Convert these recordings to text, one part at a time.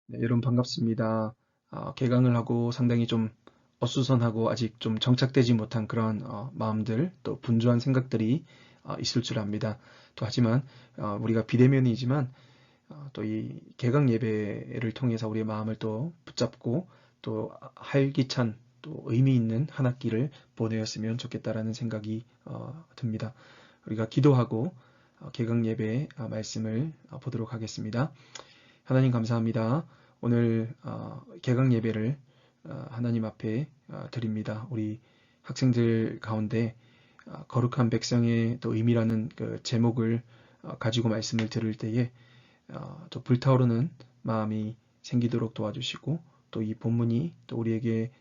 네, 여러분 반갑습니다. 개강을 하고 상당히 좀 어수선하고 아직 좀 정착되지 못한 그런 마음들 또 분주한 생각들이 있을 줄 압니다. 또 하지만 우리가 비대면이지만 또 이 개강 예배를 통해서 우리의 마음을 또 붙잡고 또 활기찬 또 의미 있는 한 학기를 보내었으면 좋겠다라는 생각이 듭니다. 우리가 기도하고 개강 예배의 말씀을 보도록 하겠습니다. 하나님 감사합니다. 오늘 개강 예배를 하나님 앞에 드립니다. 우리 학생들 가운데 거룩한 백성의 또 의미라는 그 제목을 가지고 말씀을 들을 때에 또 불타오르는 마음이 생기도록 도와주시고 또 이 본문이 또 우리에게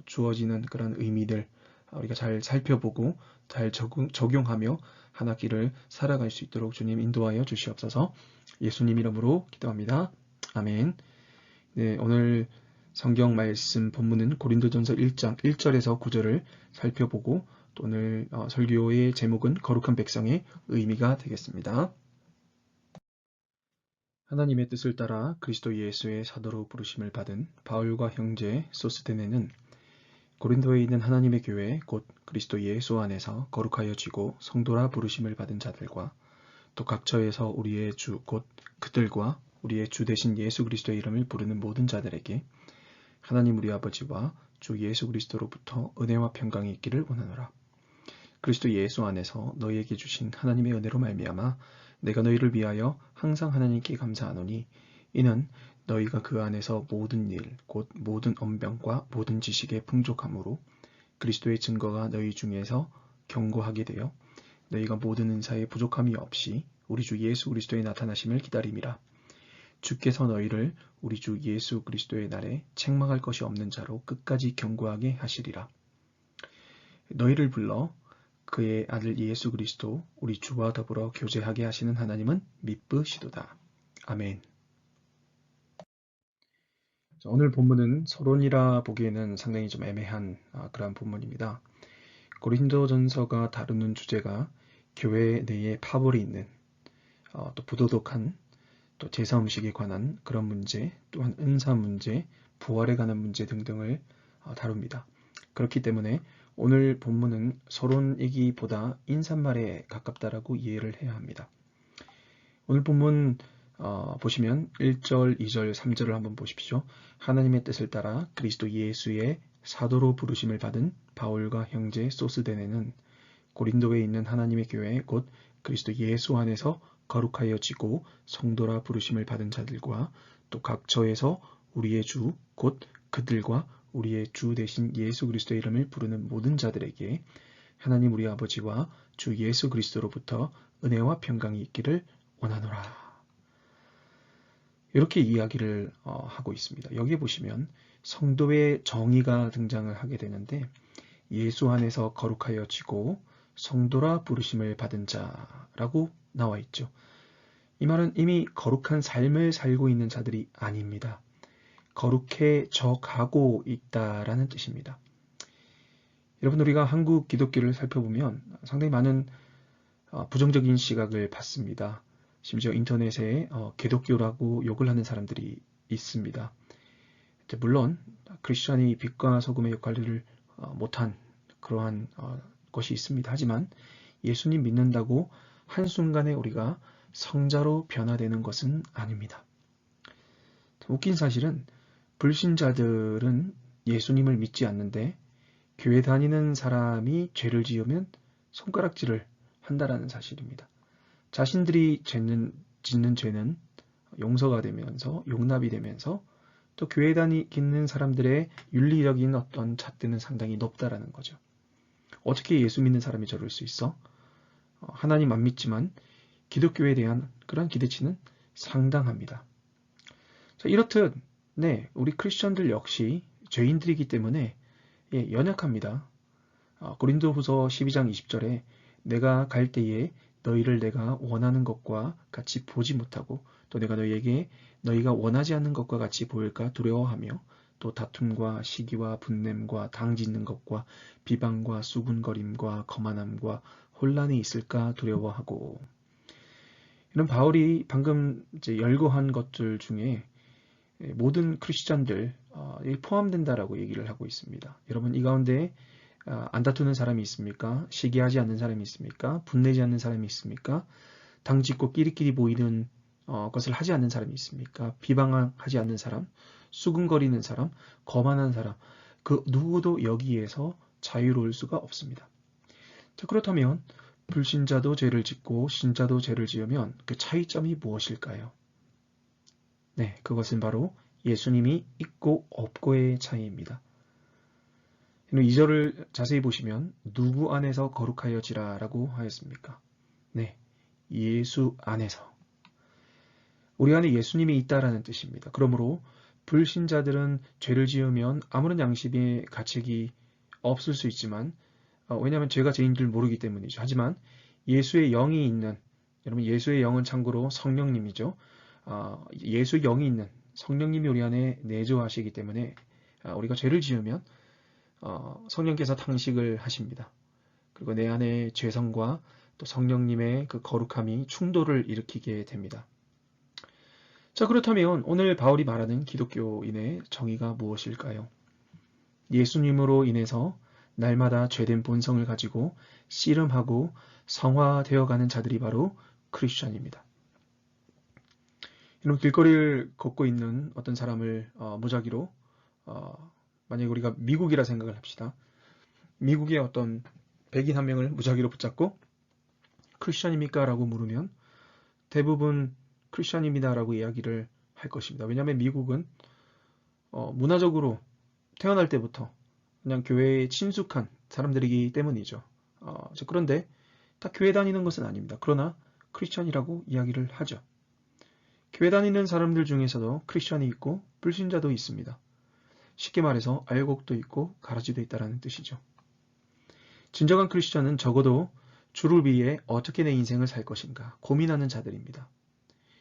주어지는 그런 의미들 우리가 잘 살펴보고 잘 적용하며 한 학기를 살아갈 수 있도록 주님 인도하여 주시옵소서. 예수님 이름으로 기도합니다. 아멘. 네, 오늘 성경 말씀 본문은 고린도전서 1장 1절에서 9절을 살펴보고 또 오늘 설교의 제목은 거룩한 백성의 의미가 되겠습니다. 하나님의 뜻을 따라 그리스도 예수의 사도로 부르심을 받은 바울과 형제 소스데네는 고린도에 있는 하나님의 교회 곧 그리스도 예수 안에서 거룩하여지고 성도라 부르심을 받은 자들과 또 각처에서 우리의 주 곧 그들과 우리의 주 대신 예수 그리스도의 이름을 부르는 모든 자들에게 하나님 우리 아버지와 주 예수 그리스도로부터 은혜와 평강이 있기를 원하노라. 그리스도 예수 안에서 너희에게 주신 하나님의 은혜로 말미암아 내가 너희를 위하여 항상 하나님께 감사하노니 이는 너희가 그 안에서 모든 일 곧 모든 언변과 모든 지식에 풍족함으로 그리스도의 증거가 너희 중에서 견고하게 되어 너희가 모든 은사에 부족함이 없이 우리 주 예수 그리스도의 나타나심을 기다림이라. 주께서 너희를 우리 주 예수 그리스도의 날에 책망할 것이 없는 자로 끝까지 견고하게 하시리라. 너희를 불러 그의 아들 예수 그리스도 우리 주와 더불어 교제하게 하시는 하나님은 미쁘시도다. 아멘. 오늘 본문은 서론이라 보기에는 상당히 좀 애매한 그러한 본문입니다. 고린도전서가 다루는 주제가 교회 내에 파벌이 있는 또 부도덕한 또 제사 음식에 관한 그런 문제, 또한 은사 문제, 부활에 관한 문제 등등을 다룹니다. 그렇기 때문에 오늘 본문은 서론이기보다 인사말에 가깝다라고 이해를 해야 합니다. 오늘 본문 보시면 1절, 2절, 3절을 한번 보십시오. 하나님의 뜻을 따라 그리스도 예수의 사도로 부르심을 받은 바울과 형제 소스데네는 고린도에 있는 하나님의 교회 곧 그리스도 예수 안에서 거룩하여지고 성도라 부르심을 받은 자들과 또 각처에서 우리의 주 곧 그들과 우리의 주 대신 예수 그리스도의 이름을 부르는 모든 자들에게 하나님 우리 아버지와 주 예수 그리스도로부터 은혜와 평강이 있기를 원하노라. 이렇게 이야기를 하고 있습니다. 여기 보시면 성도의 정의가 등장을 하게 되는데 예수 안에서 거룩하여지고 성도라 부르심을 받은 자라고 나와 있죠. 이 말은 이미 거룩한 삶을 살고 있는 자들이 아닙니다. 거룩해져 가고 있다라는 뜻입니다. 여러분 우리가 한국 기독교를 살펴보면 상당히 많은 부정적인 시각을 받습니다. 심지어 인터넷에 기독교라고 욕을 하는 사람들이 있습니다. 물론 크리스천이 빛과 소금의 역할을 못한 그러한 것이 있습니다. 하지만 예수님 믿는다고 한순간에 우리가 성자로 변화되는 것은 아닙니다. 웃긴 사실은 불신자들은 예수님을 믿지 않는데 교회 다니는 사람이 죄를 지으면 손가락질을 한다라는 사실입니다. 자신들이 짓는 죄는 용서가 되면서 용납이 되면서 또 교회 다니는 사람들의 윤리적인 어떤 잣대는 상당히 높다라는 거죠. 어떻게 예수 믿는 사람이 저럴 수 있어? 하나님 안 믿지만 기독교에 대한 그런 기대치는 상당합니다. 자, 이렇듯 네, 우리 크리스천들 역시 죄인들이기 때문에 연약합니다. 고린도후서 12장 20절에 내가 갈 때에 너희를 내가 원하는 것과 같이 보지 못하고 또 내가 너희에게 너희가 원하지 않는 것과 같이 보일까 두려워하며 또 다툼과 시기와 분냄과 당짓는 것과 비방과 수군거림과 거만함과 혼란이 있을까 두려워하고 이런 바울이 방금 이제 열거한 것들 중에 모든 크리스천들 포함된다라고 얘기를 하고 있습니다. 여러분 이 가운데 안 다투는 사람이 있습니까? 시기하지 않는 사람이 있습니까? 분내지 않는 사람이 있습니까? 당짓고 끼리끼리 보이는 것을 하지 않는 사람이 있습니까? 비방하지 않는 사람, 수근거리는 사람, 거만한 사람, 그 누구도 여기에서 자유로울 수가 없습니다. 자, 그렇다면 불신자도 죄를 짓고 신자도 죄를 지으면 그 차이점이 무엇일까요? 네, 그것은 바로 예수님이 있고 없고의 차이입니다. 2절을 자세히 보시면 누구 안에서 거룩하여지라 라고 하였습니까? 네, 예수 안에서. 우리 안에 예수님이 있다라는 뜻입니다. 그러므로 불신자들은 죄를 지으면 아무런 양심의 가책이 없을 수 있지만 왜냐하면 죄가 죄인 줄 모르기 때문이죠. 하지만 예수의 영이 있는, 여러분 예수의 영은 참고로 성령님이죠. 예수의 영이 있는 성령님이 우리 안에 내주하시기 때문에 우리가 죄를 지으면 성령께서 탕식을 하십니다. 그리고 내 안에 죄성과 또 성령님의 그 거룩함이 충돌을 일으키게 됩니다. 자, 그렇다면 오늘 바울이 말하는 기독교인의 정의가 무엇일까요? 예수님으로 인해서 날마다 죄된 본성을 가지고 씨름하고 성화되어가는 자들이 바로 크리스천입니다. 이런 길거리를 걷고 있는 어떤 사람을 무작위로 만약에 우리가 미국이라 생각을 합시다. 미국의 어떤 백인 한 명을 무작위로 붙잡고 크리스천입니까? 라고 물으면 대부분 크리스천입니다 라고 이야기를 할 것입니다. 왜냐하면 미국은 문화적으로 태어날 때부터 그냥 교회에 친숙한 사람들이기 때문이죠. 그런데 다 교회 다니는 것은 아닙니다. 그러나 크리스천이라고 이야기를 하죠. 교회 다니는 사람들 중에서도 크리스천이 있고 불신자도 있습니다. 쉽게 말해서 알곡도 있고 가라지도 있다는 뜻이죠. 진정한 크리스천은 적어도 주를 위해 어떻게 내 인생을 살 것인가 고민하는 자들입니다.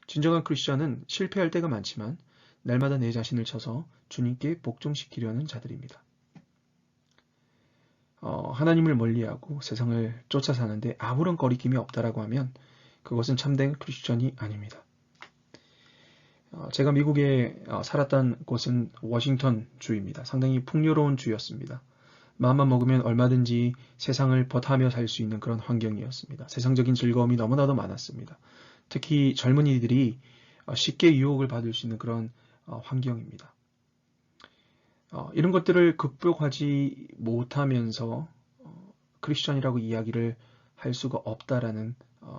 진정한 크리스천은 실패할 때가 많지만 날마다 내 자신을 쳐서 주님께 복종시키려는 자들입니다. 하나님을 멀리하고 세상을 쫓아 사는데 아무런 거리낌이 없다라고 하면 그것은 참된 크리스천이 아닙니다. 제가 미국에 살았던 곳은 워싱턴 주입니다. 상당히 풍요로운 주였습니다. 마음만 먹으면 얼마든지 세상을 벗하며 살 수 있는 그런 환경이었습니다. 세상적인 즐거움이 너무나도 많았습니다. 특히 젊은이들이 쉽게 유혹을 받을 수 있는 그런 환경입니다. 이런 것들을 극복하지 못하면서 크리스천이라고 이야기를 할 수가 없다라는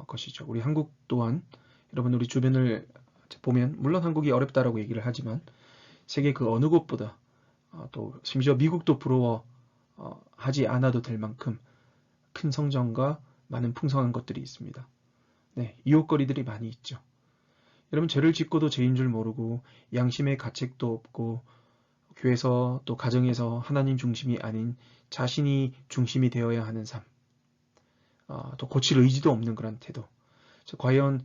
것이죠. 우리 한국 또한 여러분 우리 주변을 보면 물론 한국이 어렵다라고 얘기를 하지만 세계 그 어느 곳보다 또 심지어 미국도 부러워하지 않아도 될 만큼 큰 성장과 많은 풍성한 것들이 있습니다. 네, 이웃거리들이 많이 있죠. 여러분 죄를 짓고도 죄인 줄 모르고 양심의 가책도 없고 교회에서 또 가정에서 하나님 중심이 아닌 자신이 중심이 되어야 하는 삶, 또 고칠 의지도 없는 그런 태도. 과연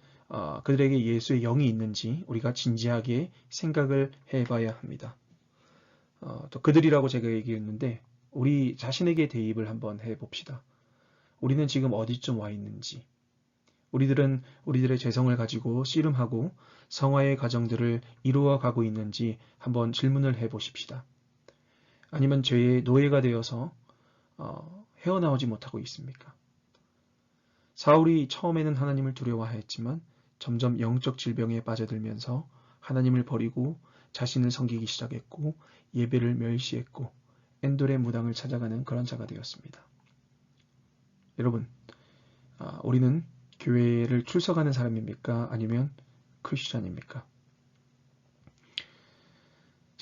그들에게 예수의 영이 있는지 우리가 진지하게 생각을 해봐야 합니다. 또 그들이라고 제가 얘기했는데 우리 자신에게 대입을 한번 해봅시다. 우리는 지금 어디쯤 와 있는지, 우리들은 우리들의 죄성을 가지고 씨름하고 성화의 과정들을 이루어가고 있는지 한번 질문을 해보십시다. 아니면 죄의 노예가 되어서 헤어나오지 못하고 있습니까? 사울이 처음에는 하나님을 두려워하였지만 점점 영적 질병에 빠져들면서 하나님을 버리고 자신을 섬기기 시작했고 예배를 멸시했고 엔돌의 무당을 찾아가는 그런 자가 되었습니다. 여러분, 우리는 교회를 출석하는 사람입니까? 아니면 크리스천입니까?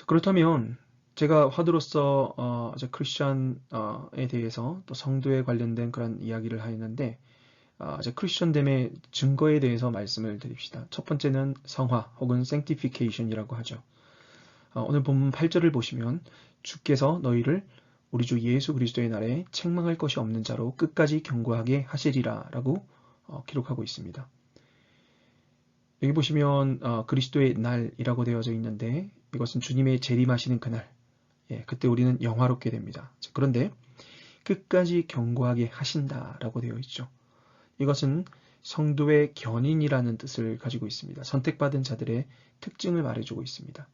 그렇다면 제가 화두로서 크리스천에 대해서 또 성도에 관련된 그런 이야기를 하였는데 크리스천됨의 증거에 대해서 말씀을 드립시다. 첫 번째는 성화 혹은 sanctification이라고 하죠. 오늘 본문 8절을 보시면 주께서 너희를 우리 주 예수 그리스도의 날에 책망할 것이 없는 자로 끝까지 견고하게 하시리라 라고 기록하고 있습니다. 여기 보시면 그리스도의 날이라고 되어져 있는데 이것은 주님의 재림하시는 그날, 그때 우리는 영화롭게 됩니다. 그런데 끝까지 견고하게 하신다라고 되어 있죠. 이것은 성도의 견인이라는 뜻을 가지고 있습니다. 선택받은 자들의 특징을 말해주고 있습니다.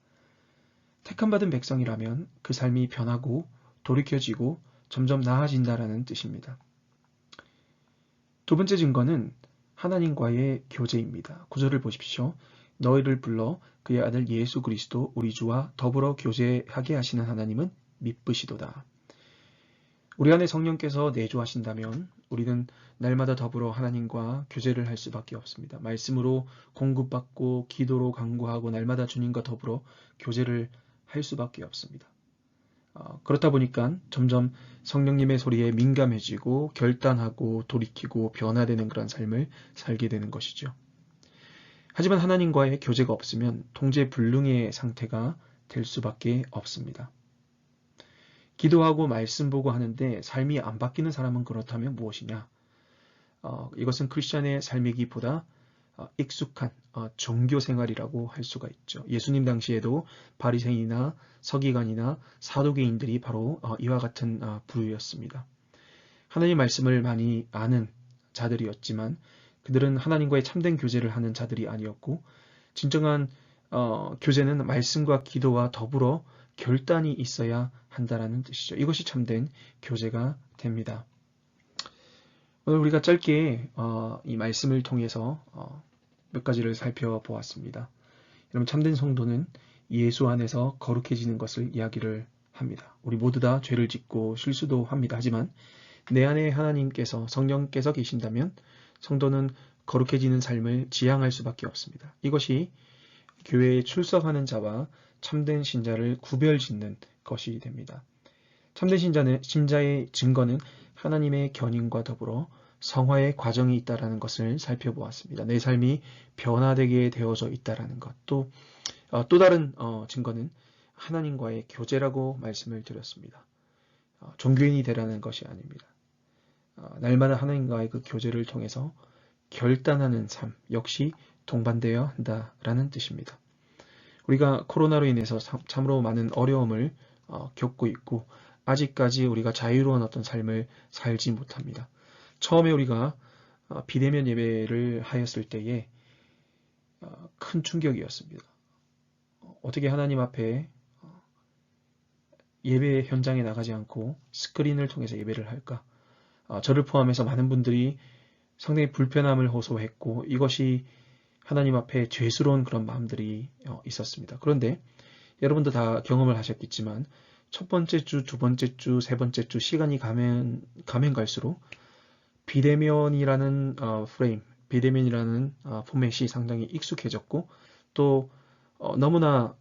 택함받은 백성이라면 그 삶이 변하고 돌이켜지고 점점 나아진다라는 뜻입니다. 두 번째 증거는 하나님과의 교제입니다. 구절을 보십시오. 너희를 불러 그의 아들 예수 그리스도 우리 주와 더불어 교제하게 하시는 하나님은 미쁘시도다. 우리 안에 성령께서 내주하신다면 우리는 날마다 더불어 하나님과 교제를 할 수밖에 없습니다. 말씀으로 공급받고 기도로 간구하고 날마다 주님과 더불어 교제를 할 수밖에 없습니다. 그렇다 보니까 점점 성령님의 소리에 민감해지고 결단하고 돌이키고 변화되는 그런 삶을 살게 되는 것이죠. 하지만 하나님과의 교제가 없으면 통제불능의 상태가 될 수밖에 없습니다. 기도하고 말씀 보고 하는데 삶이 안 바뀌는 사람은 그렇다면 무엇이냐? 이것은 크리스천의 삶이기보다 익숙한 종교 생활이라고 할 수가 있죠. 예수님 당시에도 바리새인이나 서기관이나 사도계인들이 바로 이와 같은 부류였습니다. 하나님 말씀을 많이 아는 자들이었지만 그들은 하나님과의 참된 교제를 하는 자들이 아니었고 진정한 교제는 말씀과 기도와 더불어 결단이 있어야 한다라는 뜻이죠. 이것이 참된 교제가 됩니다. 오늘 우리가 짧게 이 말씀을 통해서 몇 가지를 살펴보았습니다. 여러분, 참된 성도는 예수 안에서 거룩해지는 것을 이야기를 합니다. 우리 모두 다 죄를 짓고 실수도 합니다. 하지만 내 안에 하나님께서 성령께서 계신다면 성도는 거룩해지는 삶을 지향할 수밖에 없습니다. 이것이 교회에 출석하는 자와 참된 신자를 구별짓는 것이 됩니다. 참된 신자의 증거는 하나님의 견인과 더불어 성화의 과정이 있다는 것을 살펴보았습니다. 내 삶이 변화되게 되어져 있다는 것. 또 다른 증거는 하나님과의 교제라고 말씀을 드렸습니다. 종교인이 되라는 것이 아닙니다. 날마다 하나님과의 그 교제를 통해서 결단하는 삶 역시 동반되어야 한다라는 뜻입니다. 우리가 코로나로 인해서 참으로 많은 어려움을 겪고 있고 아직까지 우리가 자유로운 어떤 삶을 살지 못합니다. 처음에 우리가 비대면 예배를 하였을 때에 큰 충격이었습니다. 어떻게 하나님 앞에 예배 현장에 나가지 않고 스크린을 통해서 예배를 할까? 저를 포함해서 많은 분들이 상당히 불편함을 호소했고 이것이 하나님 앞에 죄스러운 그런 마음들이 있었습니다. 그런데 여러분도 다 경험을 하셨겠지만 첫 번째 주, 두 번째 주, 세 번째 주 시간이 가면 갈수록 비대면이라는 프레임, 비대면이라는 포맷이 상당히 익숙해졌고 또 너무나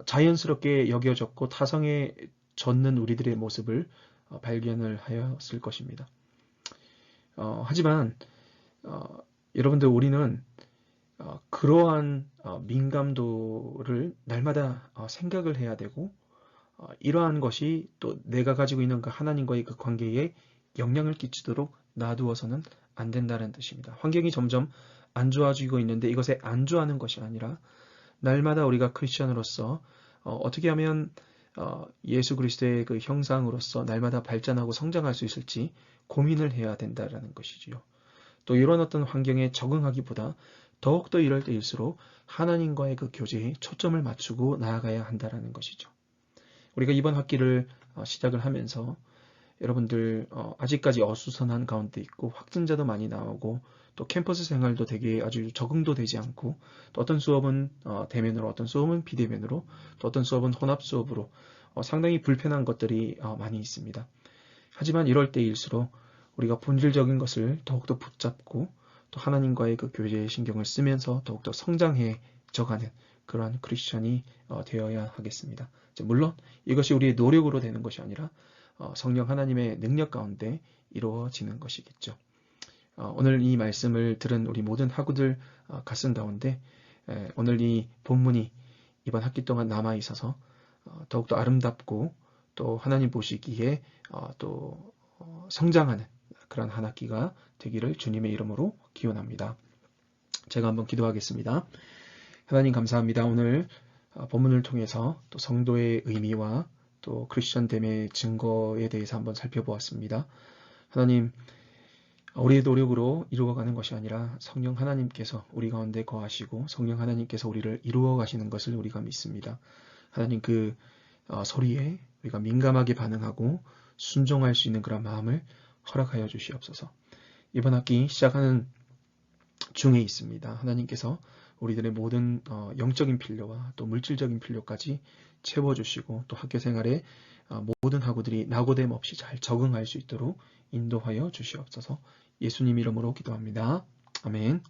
자연스럽게 여겨졌고 타성에 젖는 우리들의 모습을 발견을 하였을 것입니다. 하지만 여러분들 우리는 그러한 민감도를 날마다 생각을 해야 되고 이러한 것이 또 내가 가지고 있는 그 하나님과의 그 관계에 영향을 끼치도록 놔두어서는 안 된다는 뜻입니다. 환경이 점점 안 좋아지고 있는데 이것에 안주하는 것이 아니라 날마다 우리가 크리스천으로서 어떻게 하면 예수 그리스도의 그 형상으로서 날마다 발전하고 성장할 수 있을지 고민을 해야 된다는 것이지요. 또 이런 어떤 환경에 적응하기보다 더욱더 이럴 때일수록 하나님과의 그 교제에 초점을 맞추고 나아가야 한다는 것이죠. 우리가 이번 학기를 시작을 하면서 여러분들 아직까지 어수선한 가운데 있고 확진자도 많이 나오고 또 캠퍼스 생활도 되게 아주 적응도 되지 않고 또 어떤 수업은 대면으로 어떤 수업은 비대면으로 또 어떤 수업은 혼합 수업으로 상당히 불편한 것들이 많이 있습니다. 하지만 이럴 때일수록 우리가 본질적인 것을 더욱더 붙잡고 또 하나님과의 그 교제에 신경을 쓰면서 더욱더 성장해져가는 그러한 크리스천이 되어야 하겠습니다. 물론 이것이 우리의 노력으로 되는 것이 아니라 성령 하나님의 능력 가운데 이루어지는 것이겠죠. 오늘 이 말씀을 들은 우리 모든 학우들 가슴 가운데 오늘 이 본문이 이번 학기 동안 남아 있어서 더욱더 아름답고 또 하나님 보시기에 또 성장하는 그런 한 학기가 되기를 주님의 이름으로 기원합니다. 제가 한번 기도하겠습니다. 하나님 감사합니다. 오늘 본문을 통해서 또 성도의 의미와 또 크리스천됨의 증거에 대해서 한번 살펴보았습니다. 하나님, 우리의 노력으로 이루어가는 것이 아니라 성령 하나님께서 우리 가운데 거하시고 성령 하나님께서 우리를 이루어 가시는 것을 우리가 믿습니다. 하나님 그 소리에 우리가 민감하게 반응하고 순종할 수 있는 그런 마음을 허락하여 주시옵소서. 이번 학기 시작하는 중에 있습니다. 하나님께서 우리들의 모든 영적인 필요와 또 물질적인 필요까지 채워주시고 또 학교 생활에 모든 학우들이 낙오됨 없이 잘 적응할 수 있도록 인도하여 주시옵소서. 예수님 이름으로 기도합니다. 아멘.